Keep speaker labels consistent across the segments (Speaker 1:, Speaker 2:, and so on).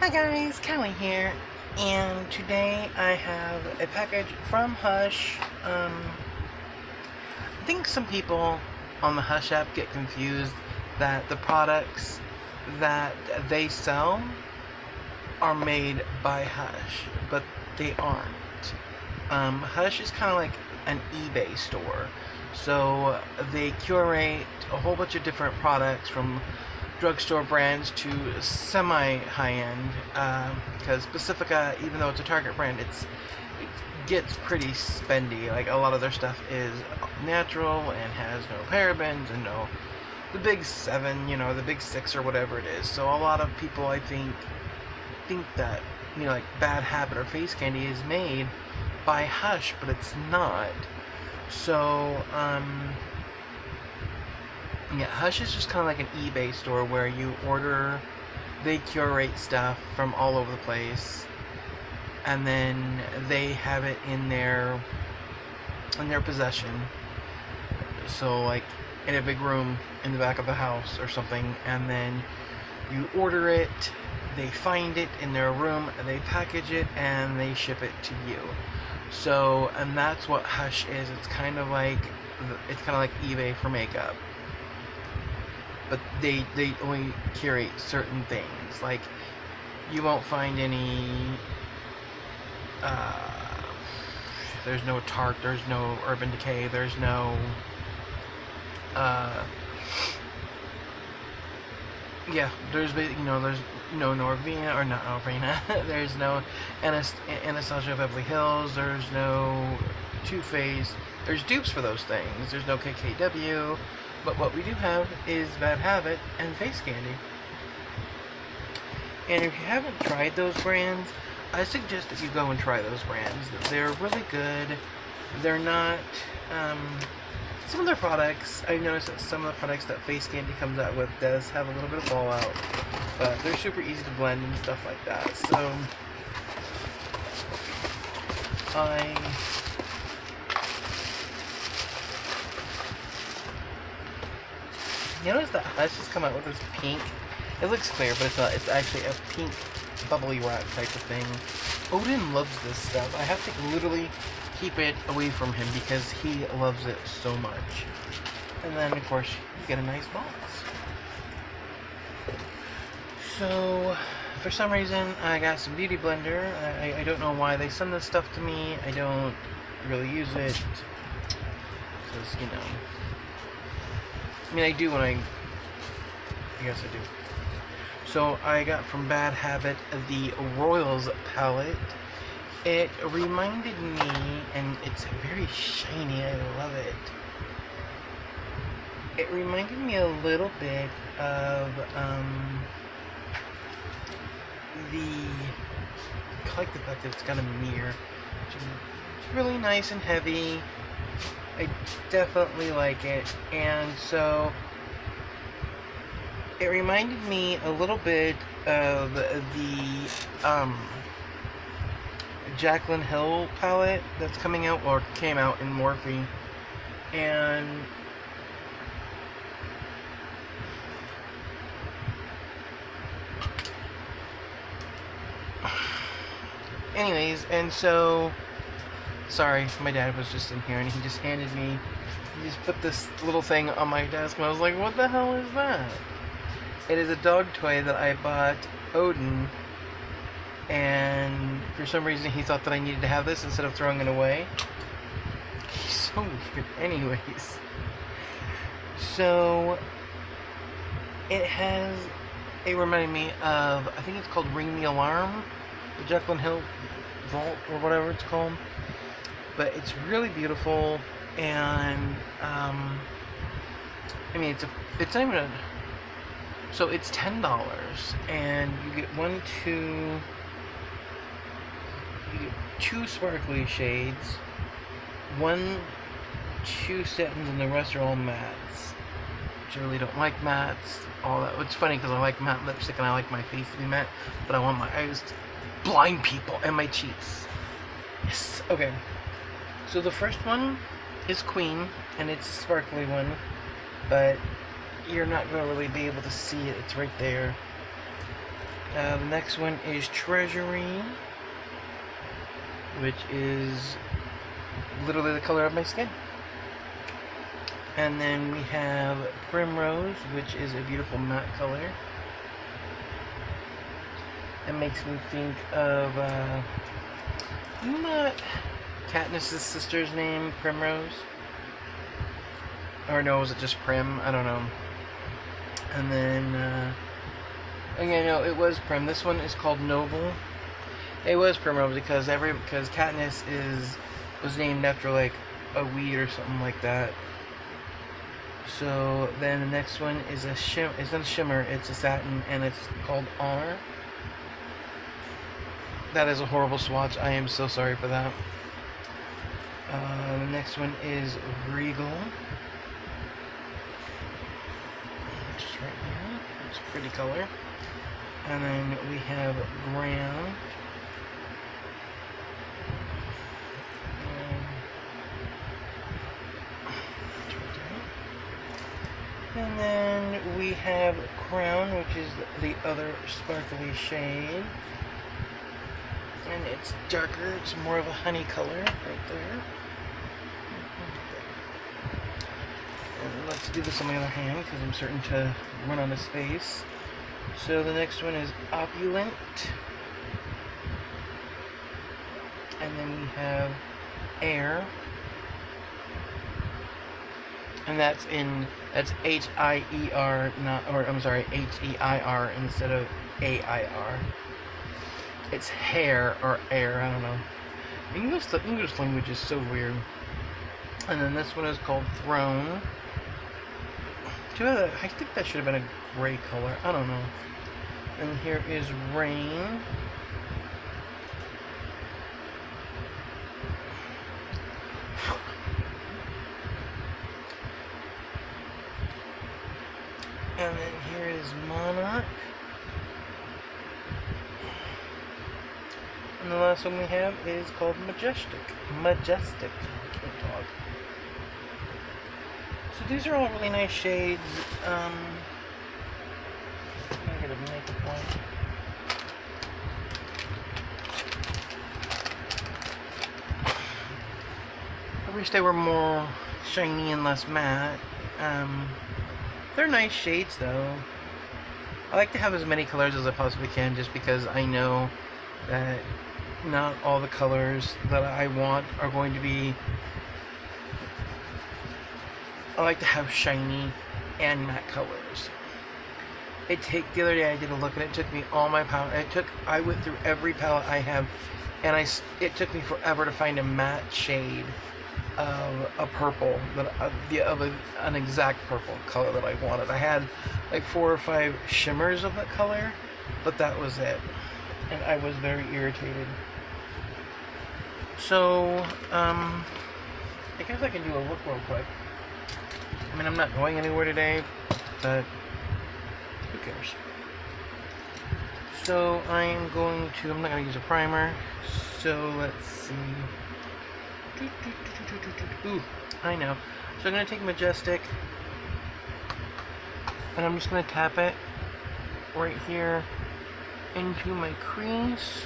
Speaker 1: Hi guys, Callie here, and today I have a package from Hush. I think some people on the Hush app get confused that the products that they sell are made by Hush, but they aren't. Hush is kind of like an eBay store, so they curate a whole bunch of different products from drugstore brands to semi-high-end, because Pacifica, even though it's a Target brand, it gets pretty spendy. Like, a lot of their stuff is natural and has no parabens and no the big 7, the big 6 or whatever it is. So a lot of people, I think that, like Bad Habit or Face Candy is made by Hush, but it's not. So, yeah, Hush is just kind of like an eBay store where you order, they curate stuff from all over the place, and then they have it in their possession. So, like, in a big room in the back of the house or something, and then you order it, they find it in their room, they package it, and they ship it to you. So, and that's what Hush is. It's kind of like eBay for makeup, but they only curate certain things. Like, you won't find any. There's no Tarte. There's no Urban Decay. There's no. Yeah, there's there's no Norvina, or not Norvina. There's no Anastasia Beverly Hills. There's no Too Faced. There's dupes for those things. There's no KKW. But what we do have is Bad Habit and Face Candy. And if you haven't tried those brands, I suggest that you go and try those brands. They're really good. They're not, some of their products, I've noticed that some of the products that Face Candy comes out with does have a little bit of fallout, but they're super easy to blend and stuff like that. So, notice that Hush has come out with this pink. It looks clear, but it's not. It's actually a pink bubbly wrap type of thing. Odin loves this stuff. I have to literally keep it away from him because he loves it so much. And then, of course, you get a nice box. So, for some reason, I got some Beauty Blender. I don't know why they send this stuff to me. I don't really use it. Because, I mean, I do when I guess I do. So I got from Bad Habit the Royals palette. It reminded me, and it's very shiny, I love it. It reminded me a little bit of the Collect Effective. It's got a mirror. It's really nice and heavy. I definitely like it, and so it reminded me a little bit of the Jaclyn Hill palette that's coming out, or came out in Morphe, and anyways, and so, sorry, my dad was just in here and he just put this little thing on my desk and I was like, what the hell is that? It is a dog toy that I bought Odin, and for some reason he thought that I needed to have this instead of throwing it away. He's so weird. Anyways, so it reminded me of, I think it's called Ring the Alarm, the Jaclyn Hill Vault, or whatever it's called. But it's really beautiful, and I mean, it's not even a, so it's $10, and you get two sparkly shades, 2 satins, and the rest are all mattes. Which I really don't like mattes. All that. It's funny because I like matte lipstick and I like my face to be matte, but I want my eyes to blind people, and my cheeks. Yes. Okay. So the first one is Queen, and it's a sparkly one, but you're not going to really be able to see it. It's right there. The next one is Treasury, which is literally the color of my skin. And then we have Primrose, which is a beautiful matte color. It makes me think of, not Katniss' sister's name, Primrose? Or no, was it just Prim? I don't know. And then, oh yeah, no, it was Prim. This one is called Noble. It was Primrose because Katniss was named after like a weed or something like that. So then the next one is it's not a shimmer, it's a satin, and it's called Honor. That is a horrible swatch. I am so sorry for that. The next one is Regal, which is right here. It's a pretty color. And then we have Grand. And then we have Crown, which is the other sparkly shade. And it's darker, it's more of a honey color right there. And let's do this on my other hand because I'm starting to run out of space. So the next one is Opulent. And then we have Air. And that's H-I-E-R, H-E-I-R instead of A-I-R. It's hair or air, I don't know. The English language is so weird. And then this one is called Throne. I think that should have been a gray color. I don't know. And here is Rain. And then here is Monarch. And the last one we have is called Majestic. Majestic. I can't talk. So these are all really nice shades. I'm gonna make a point. I wish they were more shiny and less matte. They're nice shades though. I like to have as many colors as I possibly can just because I know that not all the colors that I want are going to be... I like to have shiny and matte colors. The other day I did a look and it took me all my palette. I went through every palette I have and it took me forever to find a matte shade of a purple, an exact purple color that I wanted. I had like 4 or 5 shimmers of that color, but that was it. And I was very irritated. So, I guess I can do a look real quick. I mean, I'm not going anywhere today, but who cares? So, I'm not going to use a primer. So, let's see. Ooh, I know. So, I'm going to take Majestic, and I'm just going to tap it right here into my crease.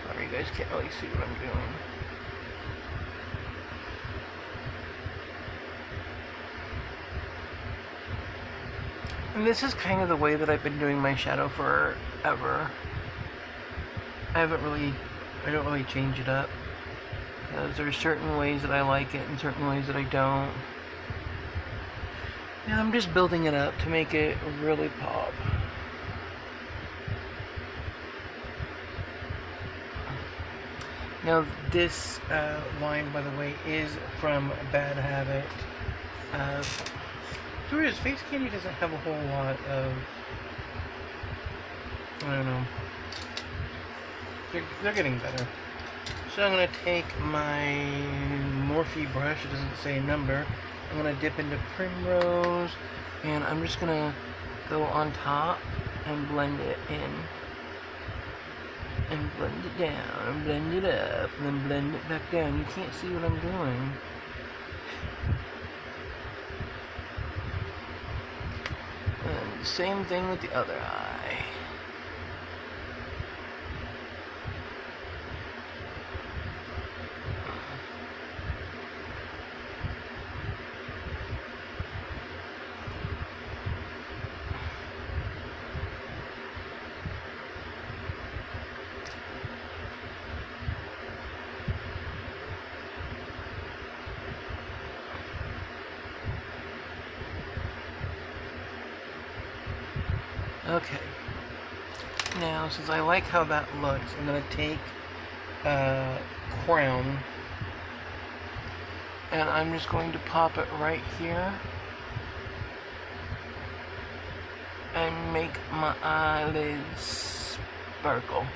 Speaker 1: Sorry, you guys can't really see what I'm doing. And this is kind of the way that I've been doing my shadow forever. I don't really change it up. Because there's certain ways that I like it and certain ways that I don't. And I'm just building it up to make it really pop. Now this line, by the way, is from Bad Habit. His face candy doesn't have a whole lot of, I don't know, they're getting better. So I'm going to take my Morphe brush, it doesn't say number. I'm going to dip into Primrose, and I'm just going to go on top and blend it in. And blend it down, and blend it up, and then blend it back down. You can't see what I'm doing. And same thing with the other eye. Okay, now since I like how that looks, I'm going to take Crown, and I'm just going to pop it right here and make my eyelids sparkle.